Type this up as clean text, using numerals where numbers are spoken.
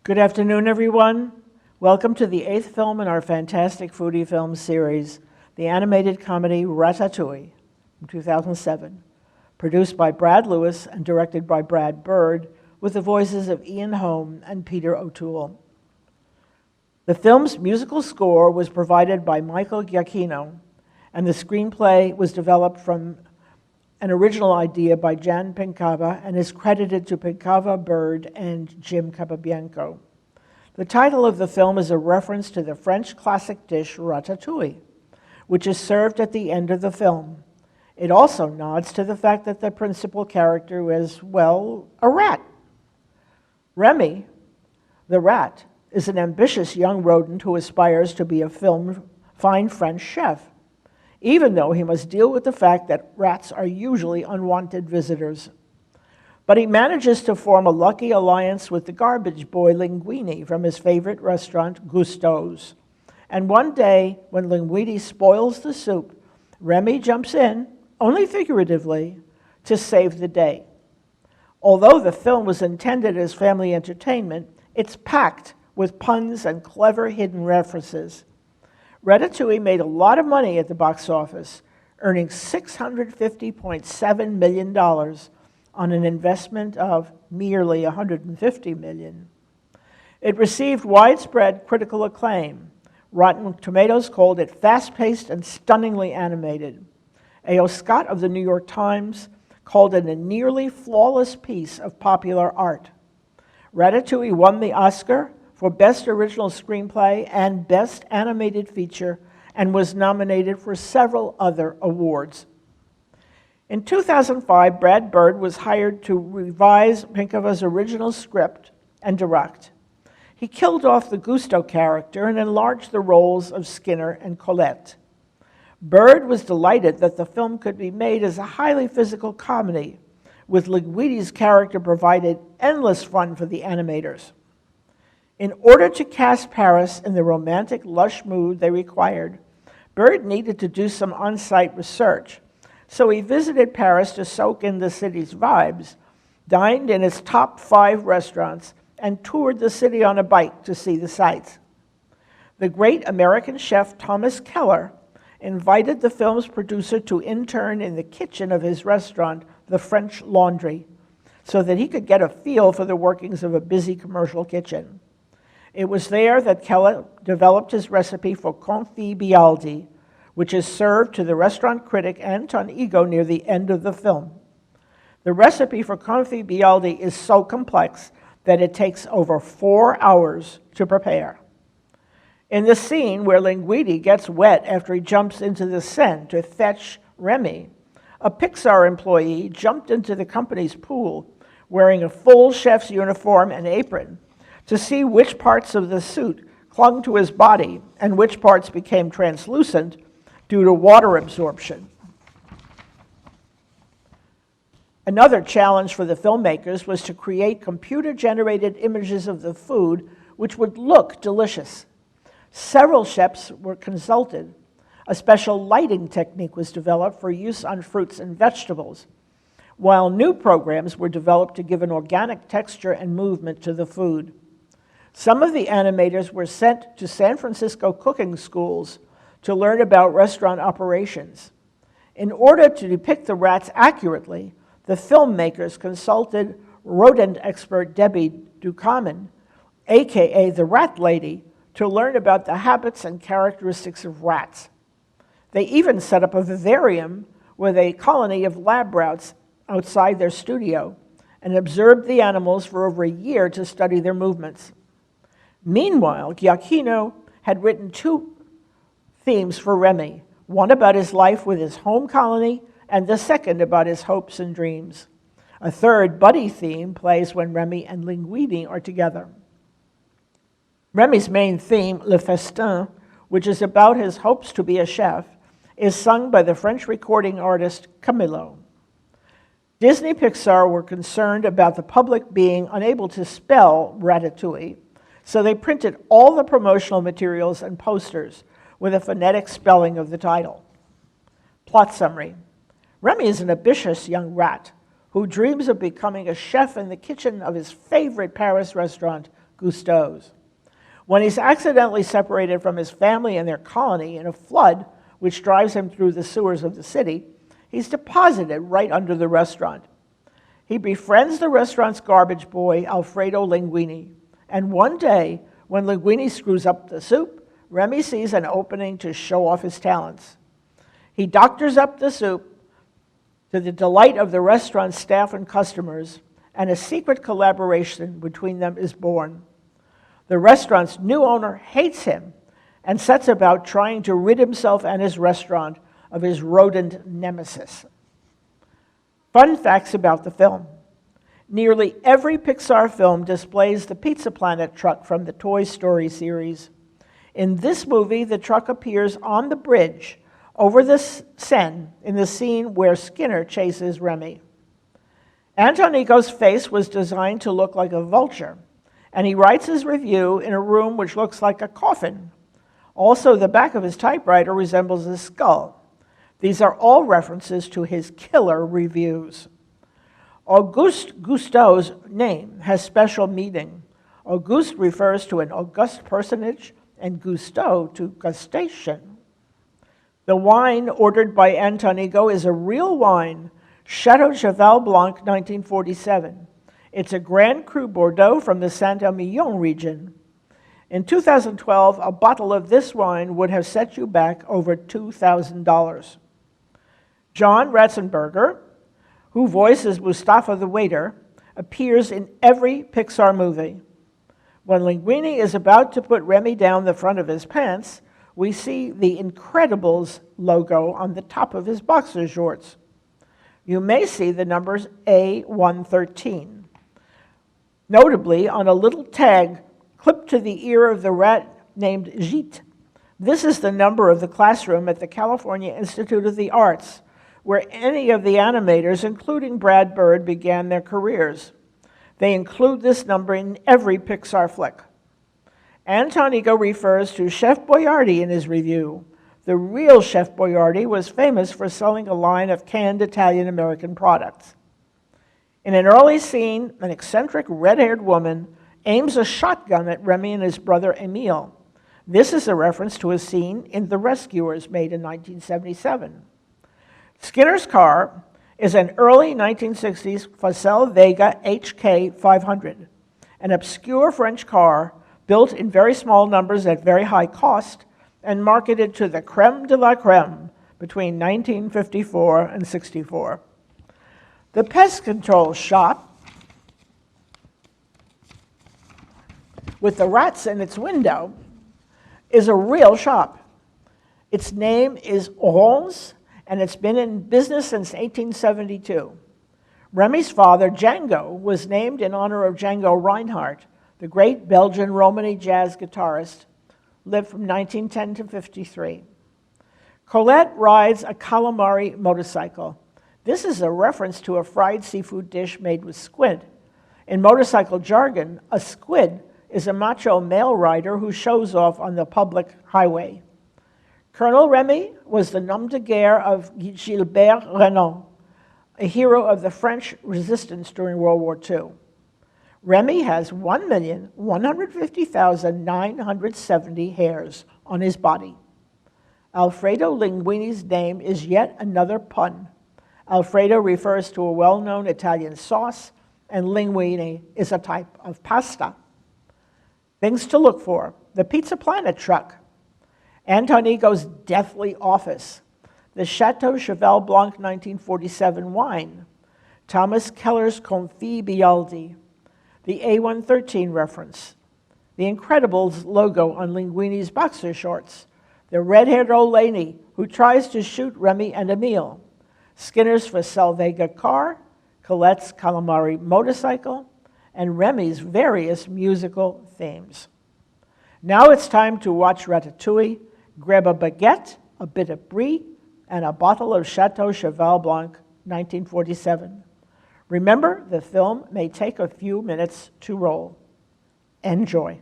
Good afternoon, everyone. Welcome to the 8th film in our fantastic Foodie film series, the animated comedy Ratatouille from 2007, produced by Brad Lewis and directed by Brad Bird, with the voices of Ian Holm and Peter O'Toole. The film's musical score was provided by Michael Giacchino, and the screenplay was developed from an original idea by Jan Pinkava and is credited to Pinkava, Bird, and Jim Capobianco. The title of the film is a reference to the French classic dish ratatouille, which is served at the end of the film. It also nods to the fact that the principal character is, well, a rat. Remy, the rat, is an ambitious young rodent who aspires to be a fine French chef, even though he must deal with the fact that rats are usually unwanted visitors. But he manages to form a lucky alliance with the garbage boy Linguini from his favorite restaurant, Gusteau's. And one day, when Linguini spoils the soup, Remy jumps in, only figuratively, to save the day. Although the film was intended as family entertainment, it's packed with puns and clever hidden references. Ratatouille made a lot of money at the box office, earning $650.7 million on an investment of merely $150 million. It received widespread critical acclaim. Rotten Tomatoes called it fast-paced and stunningly animated. A.O. Scott of the New York Times called it a nearly flawless piece of popular art. Ratatouille won the Oscar for Best Original Screenplay and Best Animated Feature, and was nominated for several other awards. In 2005, Brad Bird was hired to revise Pinkava's original script and direct. He killed off the Gusteau character and enlarged the roles of Skinner and Colette. Bird was delighted that the film could be made as a highly physical comedy, with Linguini's character provided endless fun for the animators. In order to cast Paris in the romantic, lush mood they required, Bird needed to do some on-site research, so he visited Paris to soak in the city's vibes, dined in its top 5 restaurants, and toured the city on a bike to see the sights. The great American chef Thomas Keller invited the film's producer to intern in the kitchen of his restaurant, the French Laundry, so that he could get a feel for the workings of a busy commercial kitchen. It was there that Keller developed his recipe for confit bialdi, which is served to the restaurant critic Anton Ego near the end of the film. The recipe for confit bialdi is so complex that it takes over 4 hours to prepare. In the scene where Linguini gets wet after he jumps into the Seine to fetch Remy, a Pixar employee jumped into the company's pool wearing a full chef's uniform and apron to see which parts of the suit clung to his body and which parts became translucent due to water absorption. Another challenge for the filmmakers was to create computer-generated images of the food which would look delicious. Several chefs were consulted. A special lighting technique was developed for use on fruits and vegetables, while new programs were developed to give an organic texture and movement to the food. Some of the animators were sent to San Francisco cooking schools to learn about restaurant operations. In order to depict the rats accurately, the filmmakers consulted rodent expert Debbie Ducommun, aka the Rat Lady, to learn about the habits and characteristics of rats. They even set up a vivarium with a colony of lab rats outside their studio and observed the animals for over a year to study their movements. Meanwhile, Giacchino had written 2 themes for Remy, one about his life with his home colony and the second about his hopes and dreams. A third buddy theme plays when Remy and Linguini are together. Remy's main theme, Le Festin, which is about his hopes to be a chef, is sung by the French recording artist Camilo. Disney Pixar were concerned about the public being unable to spell Ratatouille, so they printed all the promotional materials and posters with a phonetic spelling of the title. Plot summary. Remy is an ambitious young rat who dreams of becoming a chef in the kitchen of his favorite Paris restaurant, Gusteau's. When he's accidentally separated from his family and their colony in a flood, which drives him through the sewers of the city, he's deposited right under the restaurant. He befriends the restaurant's garbage boy, Alfredo Linguini, and one day, when Linguini screws up the soup, Remy sees an opening to show off his talents. He doctors up the soup to the delight of the restaurant's staff and customers, and a secret collaboration between them is born. The restaurant's new owner hates him and sets about trying to rid himself and his restaurant of his rodent nemesis. Fun facts about the film. Nearly every Pixar film displays the Pizza Planet truck from the Toy Story series. In this movie, the truck appears on the bridge over the Seine in the scene where Skinner chases Remy. Antonico's face was designed to look like a vulture, and he writes his review in a room which looks like a coffin. Also, the back of his typewriter resembles a skull. These are all references to his killer reviews. Auguste Gusteau's name has special meaning. Auguste refers to an august personage, and Gusteau to gustation. The wine ordered by Antonico is a real wine, Chateau Cheval Blanc 1947. It's a Grand Cru Bordeaux from the Saint-Emilion region. In 2012, a bottle of this wine would have set you back over $2,000. John Ratzenberger, who voices Mustafa the waiter, appears in every Pixar movie. When Linguini is about to put Remy down the front of his pants, we see the Incredibles logo on the top of his boxer shorts. You may see the numbers A113. Notably, on a little tag clipped to the ear of the rat named Gite. This is the number of the classroom at the California Institute of the Arts, where any of the animators, including Brad Bird, began their careers. They include this number in every Pixar flick. Antonico refers to Chef Boyardee in his review. The real Chef Boyardee was famous for selling a line of canned Italian-American products. In an early scene, an eccentric red-haired woman aims a shotgun at Remy and his brother Emile. This is a reference to a scene in The Rescuers made in 1977. Skinner's car is an early 1960s Facel Vega HK 500, an obscure French car built in very small numbers at very high cost and marketed to the creme de la creme between 1954 and 64. The pest control shop with the rats in its window is a real shop. Its name is Orange, and it's been in business since 1872. Remy's father, Django, was named in honor of Django Reinhardt, the great Belgian Romany jazz guitarist, lived from 1910 to 53. Colette rides a calamari motorcycle. This is a reference to a fried seafood dish made with squid. In motorcycle jargon, a squid is a macho male rider who shows off on the public highway. Colonel Remy was the nom de guerre of Gilbert Renaud, a hero of the French resistance during World War II. Remy has 1,150,970 hairs on his body. Alfredo Linguini's name is yet another pun. Alfredo refers to a well-known Italian sauce, and linguine is a type of pasta. Things to look for: the Pizza Planet truck, Antonico's deathly office, the Chateau Cheval Blanc 1947 wine, Thomas Keller's Confit Bialdi, the A113 reference, the Incredibles logo on Linguini's boxer shorts, the red-haired old lady who tries to shoot Remy and Emile, Skinner's Facel Vega car, Colette's calamari motorcycle, and Remy's various musical themes. Now it's time to watch Ratatouille. Grab a baguette, a bit of brie, and a bottle of Chateau Cheval Blanc 1947. Remember, the film may take a few minutes to roll. Enjoy.